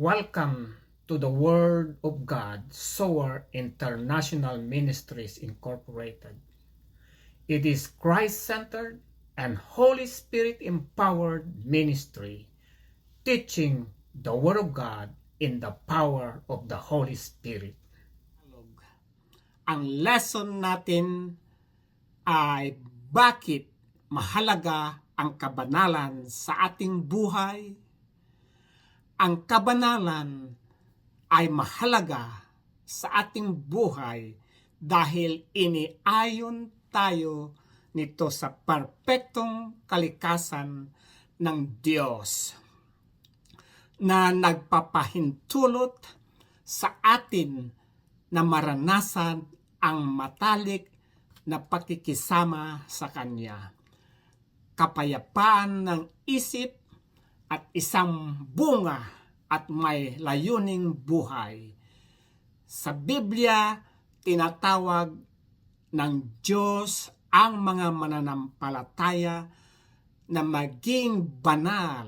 Welcome to the Word of God, Sower International Ministries Incorporated. It is Christ-centered and Holy Spirit-empowered ministry, teaching the Word of God in the power of the Holy Spirit. Ang lesson natin ay bakit mahalaga ang kabanalan sa ating buhay. Ang kabanalan ay mahalaga sa ating buhay dahil iniayon tayo nito sa perpektong kalikasan ng Diyos na nagpapahintulot sa atin na maranasan ang matalik na pakikisama sa Kanya. Kapayapaan ng isip at isang bunga at may layuning buhay. Sa Biblia, tinatawag ng Diyos ang mga mananampalataya na maging banal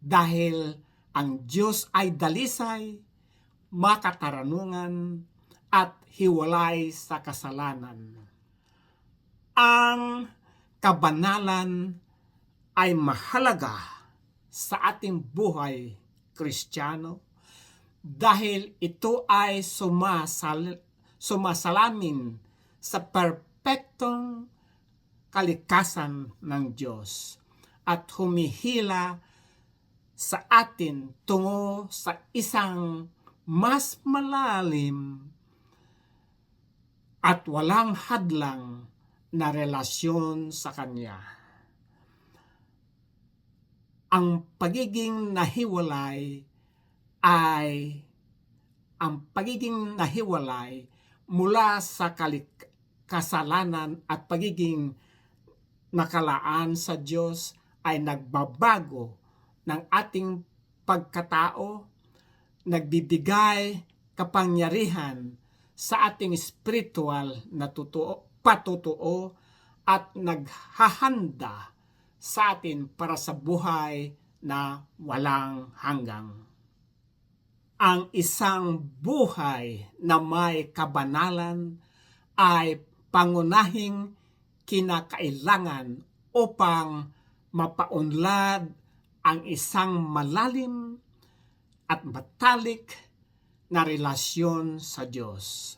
dahil ang Diyos ay dalisay, makatarungan, at hiwalay sa kasalanan. Ang kabanalan ay mahalaga sa ating buhay Kristiyano dahil ito ay sumasalamin sa perpektong kalikasan ng Diyos at humihila sa atin tungo sa isang mas malalim at walang hadlang na relasyon sa Kanya. Ang pagiging nahiwalay mula sa kasalanan at pagiging nakalaan sa Diyos ay nagbabago ng ating pagkatao, nagbibigay kapangyarihan sa ating spiritual na patutuo at naghahanda sa atin para sa buhay na walang hanggang. Ang isang buhay na may kabanalan ay pangunahing kinakailangan upang mapaunlad ang isang malalim at matalik na relasyon sa Diyos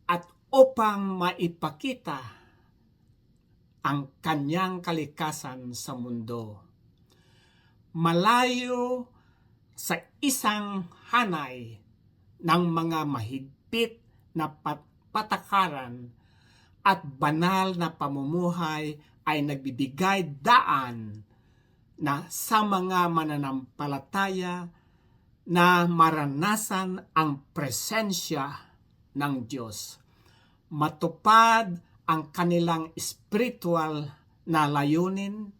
at upang maipakita ang Kanyang kalikasan sa mundo. Malayo sa isang hanay ng mga mahigpit na patakaran at banal na pamumuhay ay nagbibigay daan na sa mga mananampalataya na maranasan ang presensya ng Diyos. Matupad ang kanilang spiritual na layunin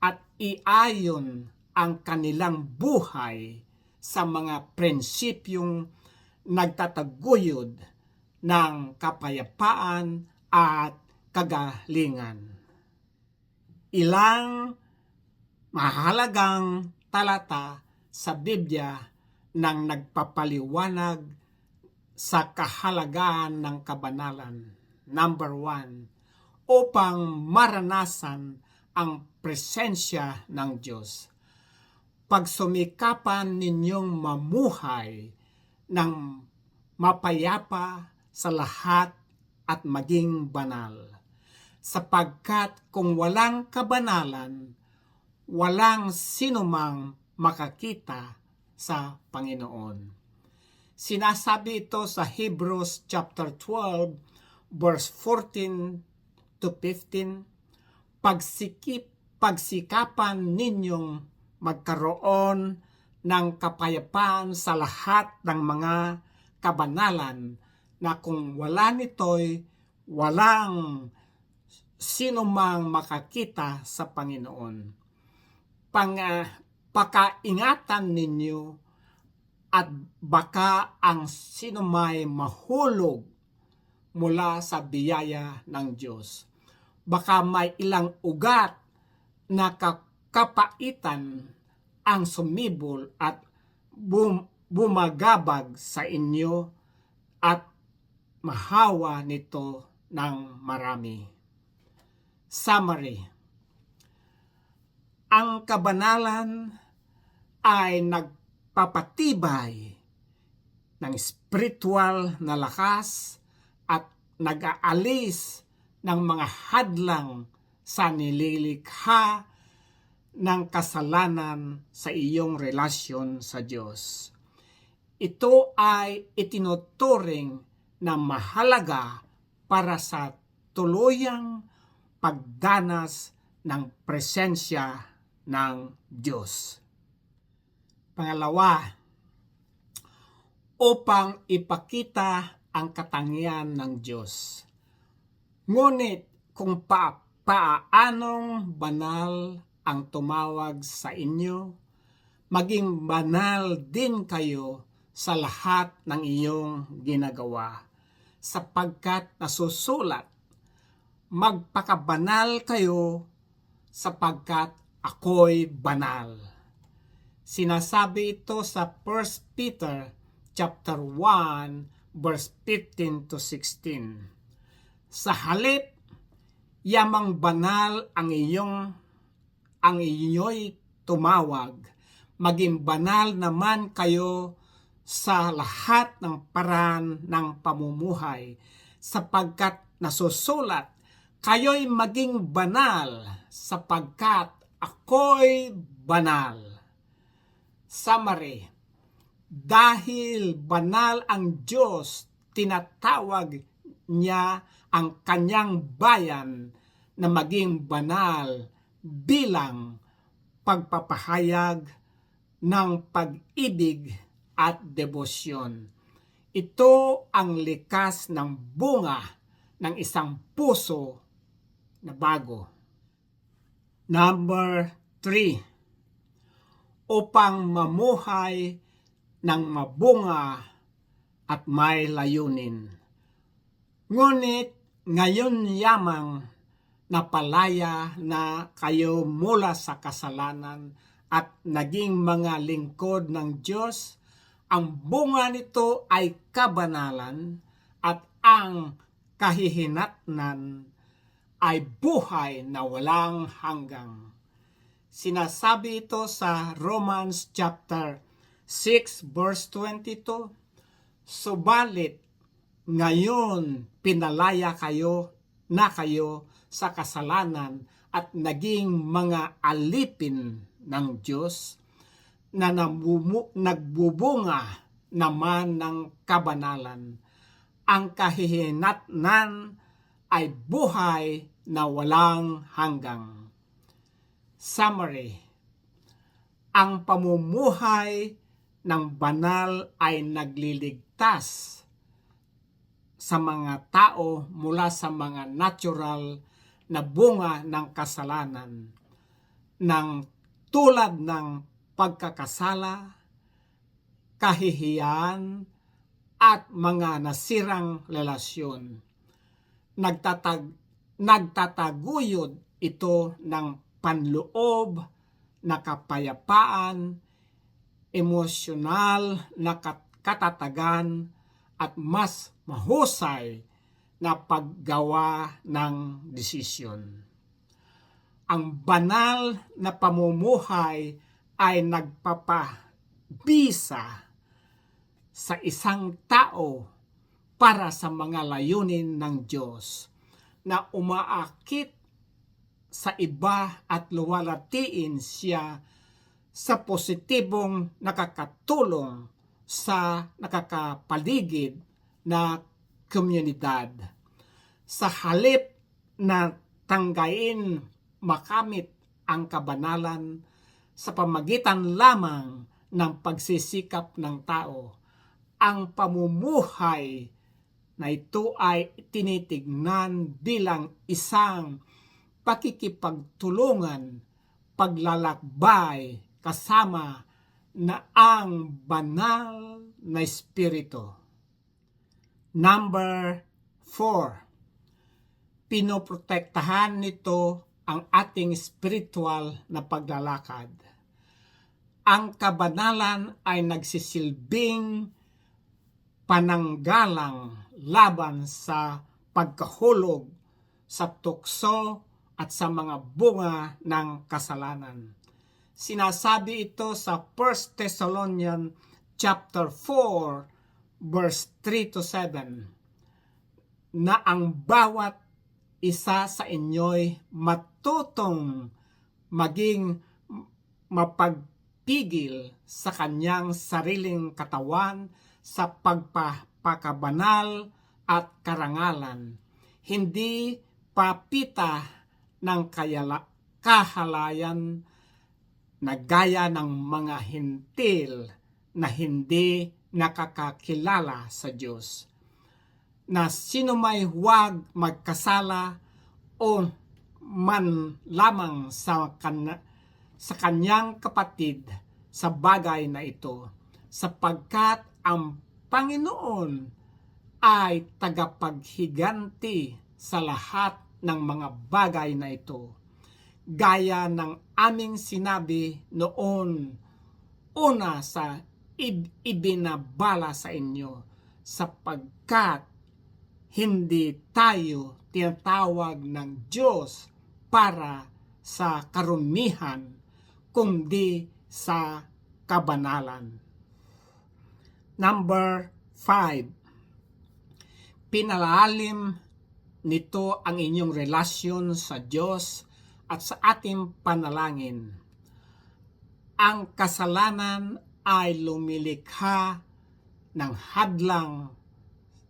at iayon ang kanilang buhay sa mga prinsipyong nagtataguyod ng kapayapaan at kagalingan. Ilang mahalagang talata sa Biblia nang nagpapaliwanag sa kahalagahan ng kabanalan. Number 1, upang maranasan ang presensya ng Diyos. Pagsumikapan ninyong mamuhay ng mapayapa sa lahat at maging banal. Sapagkat kung walang kabanalan, walang sinumang makakita sa Panginoon. Sinasabi ito sa Hebrews chapter 12 verse 14 to 15. Pagsikapan ninyong magkaroon ng kapayapaan sa lahat ng mga kabanalan na kung wala nito'y walang sinumang makakita sa Panginoon. Pakaingatan ninyo at baka ang sinumay mahulog mula sa biyaya ng Diyos. Baka may ilang ugat na kapaitan ang sumibol at bumagabag sa inyo at mahawa nito ng marami. Summary. Ang kabanalan ay nagpapatibay ng spiritual na lakas at nag-aalis ng mga hadlang sa nililikha ng kasalanan sa iyong relasyon sa Diyos. Ito ay itinuturing na mahalaga para sa tuluyang pagdanas ng presensya ng Diyos. Pangalawa, upang ipakita ang katangian ng Diyos. Ngunit kung paanong banal ang tumawag sa inyo, maging banal din kayo sa lahat ng iyong ginagawa, sapagkat nasusulat, magpakabanal kayo sapagkat ako'y banal. Sinasabi ito sa 1 Peter chapter 1 verse 15 to 16. Sa halip, yamang banal ang inyo'y tumawag, maging banal naman kayo sa lahat ng paraan ng pamumuhay, sapagkat nasusulat, kayo'y maging banal sapagkat ako'y banal. Summary. Dahil banal ang Diyos, tinatawag niya ang kanyang bayan na maging banal bilang pagpapahayag ng pag-ibig at debosyon. Ito ang likas ng bunga ng isang puso na bago. Number 3. Upang mamuhay ng mabunga at may layunin. Ngunit ngayon yamang napalaya na kayo mula sa kasalanan at naging mga lingkod ng Diyos, ang bunga nito ay kabanalan at ang kahihinatnan ay buhay na walang hanggang. Sinasabi ito sa Romans chapter 6 verse 22. Subalit ngayon pinalaya kayo sa kasalanan at naging mga alipin ng Diyos na nagbubunga naman ng kabanalan. Ang kahihinatnan ay buhay na walang hanggang. Summary. Ang pamumuhay ng banal ay nagliligtas sa mga tao mula sa mga natural na bunga ng kasalanan, ng tulad ng pagkakasala, kahihiyan, at mga nasirang relasyon. Nagtataguyod ito ng panloob na kapayapaan, emosyonal na katatagan, at mas mahusay na paggawa ng desisyon. Ang banal na pamumuhay ay nagpapabisa sa isang tao para sa mga layunin ng Diyos na umaakit sa iba at luwalhatiin siya sa positibong nakakatulong sa nakakapaligid na komunidad. Sa halip na tanggain makamit ang kabanalan sa pamagitan lamang ng pagsisikap ng tao, ang pamumuhay na ito ay tinitignan bilang isang pakikipagtulungan, paglalakbay kasama na ang banal na espiritu. Number 4. Pinoprotektahan nito ang ating spiritual na paglalakad. Ang kabanalan ay nagsisilbing pananggalang laban sa pagkahulog, sa tukso at sa mga bunga ng kasalanan. Sinasabi ito sa 1 Thessalonians chapter 4 verse 3 to 7 na ang bawat isa sa inyo'y matutong maging mapagpigil sa kanyang sariling katawan sa pagpapakabanal at karangalan, hindi papita ng kahalayan na gaya ng mga hintil na hindi nakakakilala sa Diyos, na sinumay huwag magkasala o man lamang sa kanyang kapatid sa bagay na ito, sapagkat ang Panginoon ay tagapaghiganti sa lahat ng mga bagay na ito, gaya ng aming sinabi noon una sa ibinabala sa inyo, sapagkat hindi tayo tinatawag ng Diyos para sa karumihan, kundi sa kabanalan. Number 5. Pinalalim nito ang inyong relasyon sa Diyos at sa ating panalangin. Ang kasalanan ay lumilikha ng hadlang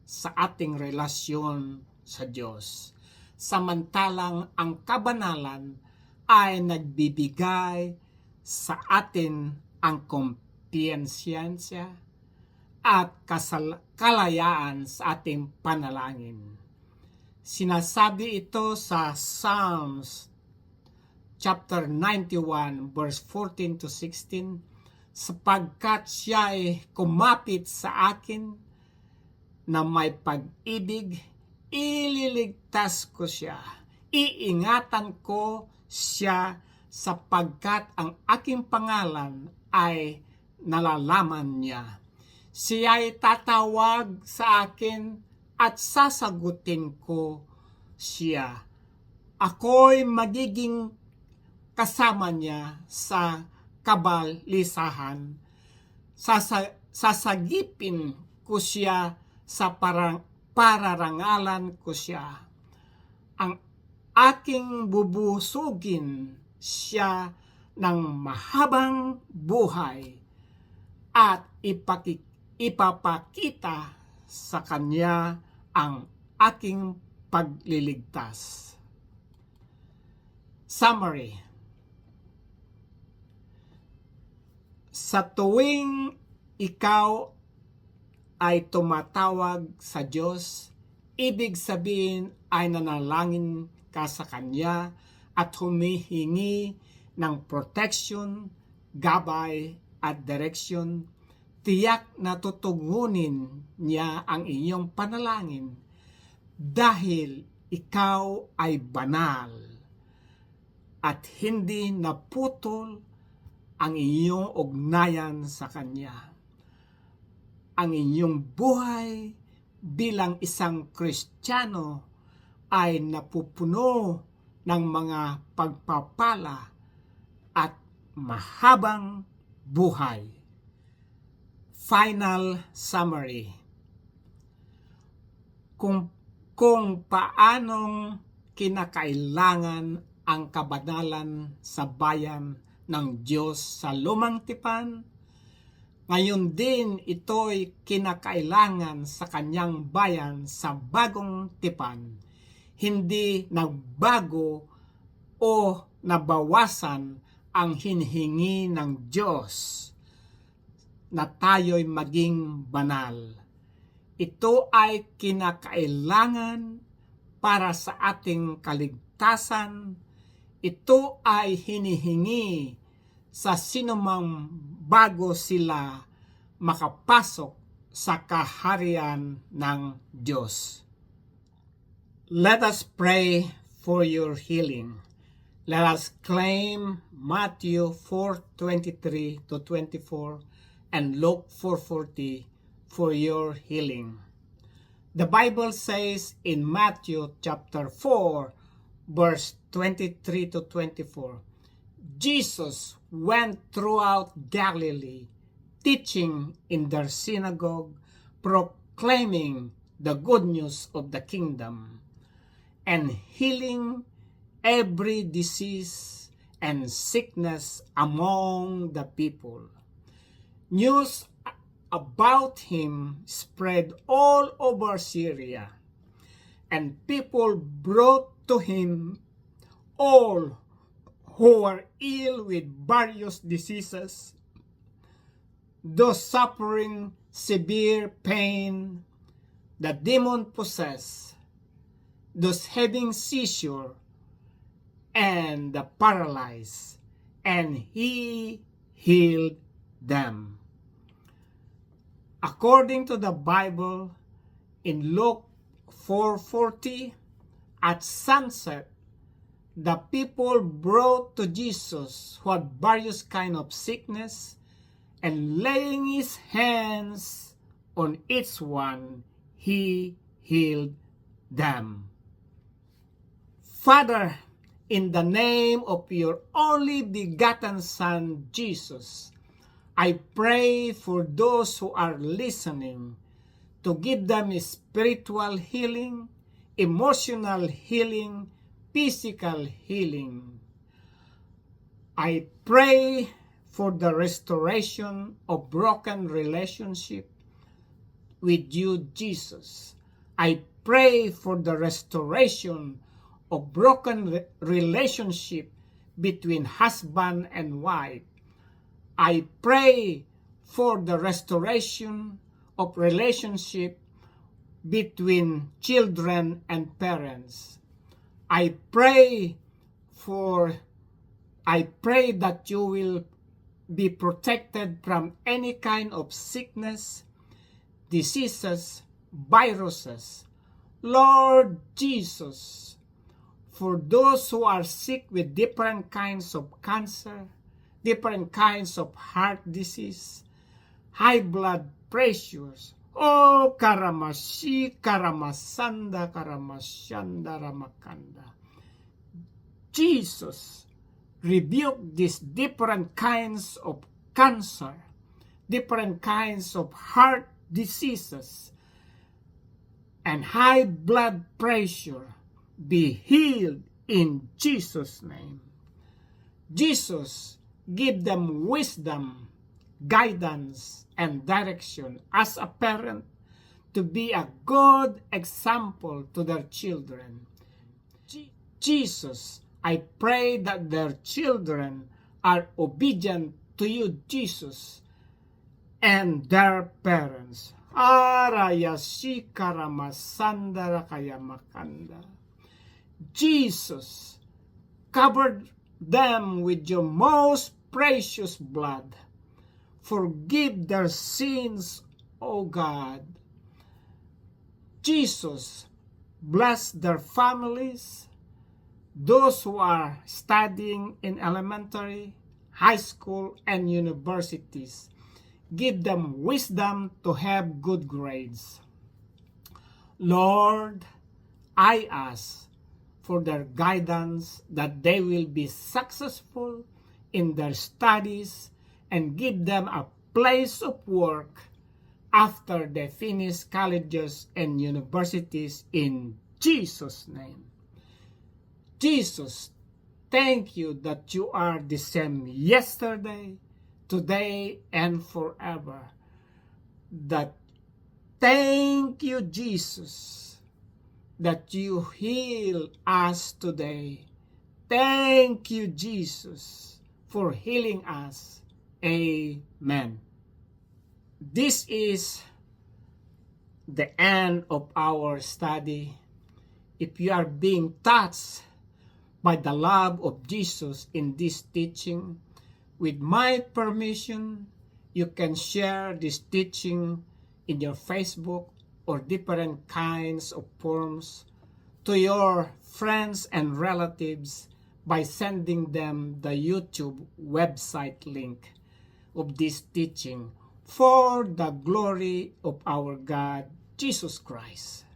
sa ating relasyon sa Diyos, samantalang ang kabanalan ay nagbibigay sa atin ang kumpiyansa at kalayaan sa ating panalangin. Sinasabi ito sa Psalms chapter 91 verse 14 to 16, sapagkat siya ay kumapit sa akin na may pag-ibig, ililigtas ko siya, iingatan ko siya, sapagkat ang aking pangalan ay nalalaman niya. Siya ay tatawag sa akin at sasagutin ko siya. Ako'y magiging kasama niya sa kabalisahan. Sasagipin ko siya sa pararangalan ko siya. Ang aking bubusugin siya ng mahabang buhay at ipapakita sa kanya ang aking pagliligtas. Summary. Sa tuwing ikaw ay tumatawag sa Diyos, ibig sabihin ay nanalangin ka sa Kanya at humihingi ng protection, gabay at direksyon, tiyak na tutugunin niya ang iyong panalangin dahil ikaw ay banal at hindi naputol ang iyong ugnayan sa Kanya. Ang inyong buhay bilang isang Kristiyano ay napupuno ng mga pagpapala at mahabang buhay. Final summary. Kung paanong kinakailangan ang kabanalan sa bayan ng Diyos sa lumang tipan, ngayon din ito'y kinakailangan sa kanyang bayan sa bagong tipan. Hindi nagbago o nabawasan ang hinihingi ng Diyos na tayo'y maging banal. Ito ay kinakailangan para sa ating kaligtasan. Ito ay hinihingi sa sinumang bago sila makapasok sa kaharian ng Diyos. Let us pray for your healing. Let us claim Matthew 4:23 to 24 and Luke 4:40 for your healing. The Bible says in Matthew chapter 4 verse 23 to 24, Jesus went throughout Galilee, teaching in their synagogue, proclaiming the good news of the kingdom, and healing every disease and sickness among the people. News about him spread all over Syria, and people brought to him all who were ill with various diseases, those suffering severe pain, the demon-possessed, those having seizure, and the paralyzed, and he healed them. According to the Bible, in Luke 4:40, at sunset, the people brought to Jesus who had various kind of sickness, and laying his hands on each one, he healed them. Father, in the name of your only begotten Son, Jesus, I pray for those who are listening to give them spiritual healing, emotional healing, physical healing. I pray for the restoration of broken relationship with you, Jesus. I pray for the restoration of broken relationship between husband and wife. I pray for the restoration of relationship between children and parents. I pray that you will be protected from any kind of sickness, diseases, viruses. Lord Jesus, for those who are sick with different kinds of cancer, different kinds of heart disease, high blood pressures, oh, karamashi, karamasanda, karamasyanda, ramakanda. Jesus, rebuke these different kinds of cancer, different kinds of heart diseases, and high blood pressure. Be healed in Jesus' name. Jesus, give them wisdom, guidance, and direction as a parent to be a good example to their children. Jesus, I pray that their children are obedient to you, Jesus, and their parents. Jesus, cover them with your most precious blood. Forgive their sins, O God. Jesus, bless their families, those who are studying in elementary, high school, and universities. Give them wisdom to have good grades. Lord, I ask for their guidance that they will be successful in their studies and give them a place of work after they finish colleges and universities in Jesus' name. Jesus, thank you that you are the same yesterday, today, and forever. Thank you, Jesus, that you heal us today. Thank you, Jesus, for healing us. Amen. This is the end of our study. If you are being touched by the love of Jesus in this teaching, with my permission, you can share this teaching in your Facebook or different kinds of forms to your friends and relatives by sending them the YouTube website link of this teaching for the glory of our God, Jesus Christ.